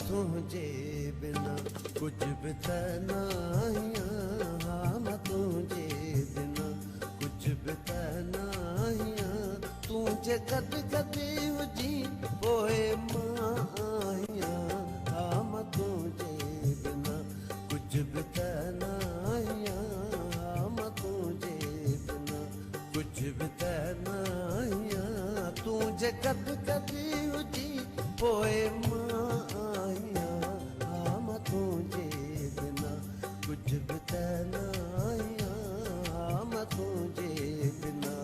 तुझे बिना कुछ भी नहीं हाँ मैं तुझे बिना कुछ भी नहीं तुझे कद कदी हुजी पोए माया हाँ मैं तुझे बिना कुछ भी नहीं हाँ मैं तुझे बिना कुछ भी नहीं तुझे कद कदी हुजी पोए माया हाँ मैं तुझे बिना कुछ भी नहीं हाँ मैं तुझे बिना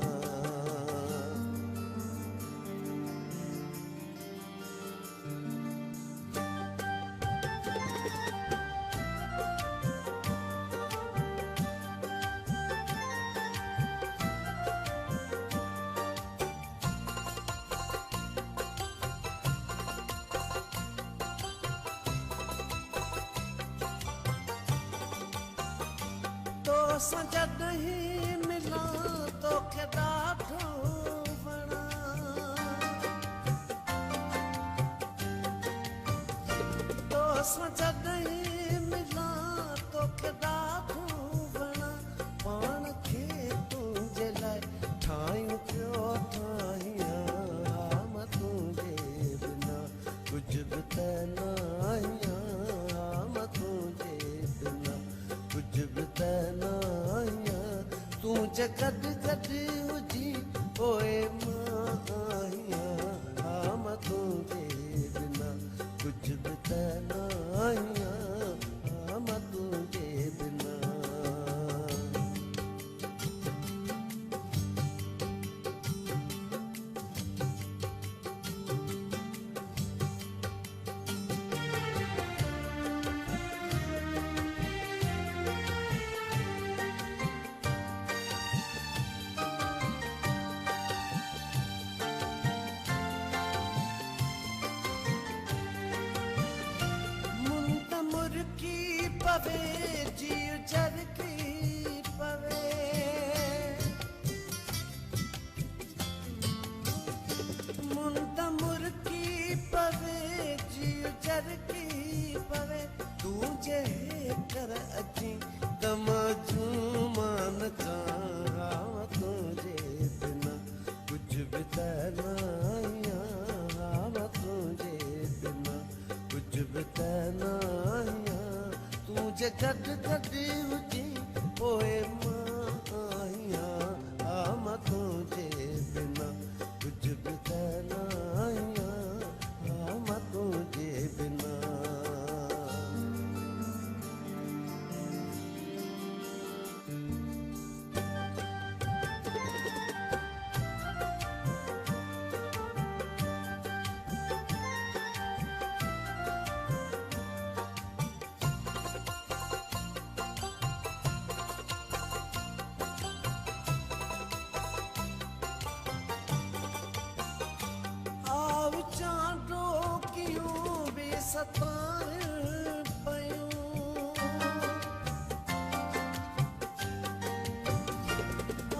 तो सजद ही मिला तो के ॾाढो वणा तो सजद ही मिला तो के ॾाढो वणा पाण खे तुंहिंजे लाइ ठाहियूं पियो ठाहियां मां तुंहिंजे बिना कुझु बि त नाहियां मां तुंहिंजे बिना कुछ भी नहीं तुझे कद कद हुजी पोए माया हाँ मैं तुझे बिना कुछ भी नहीं हाँ मैं तुझे बिना पवे जीव जर की पवे मुंडा मुर्की पवे जीव जर की पवे तुझे कर अची तमाजू मान चाहा तुझे बिना कुछ भी नहीं हाँ तुझे बिना कुछ भी नहीं तुझे कद कदी हुजी पोए माया हाँ मैं तुझे बिना कुछ भी नहीं हाँ मैं तुझे बिना आव चांडो क्यों बेसतार पयूं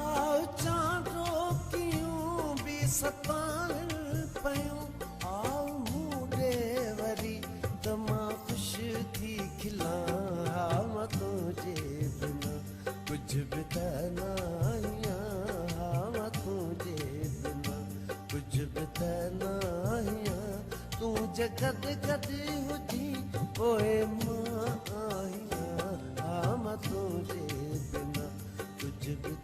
आव चांडो क्यों बेसतार पयूं आव मूडे वरी तमा खुश थी खिला मैं तुझे बिना कुछ भी नहीं हाँ मैं तुझे बिना कुछ भी नहीं तुझे कद कद हुजी पोए माया हाँ मैं तुझे बिना कुछ भी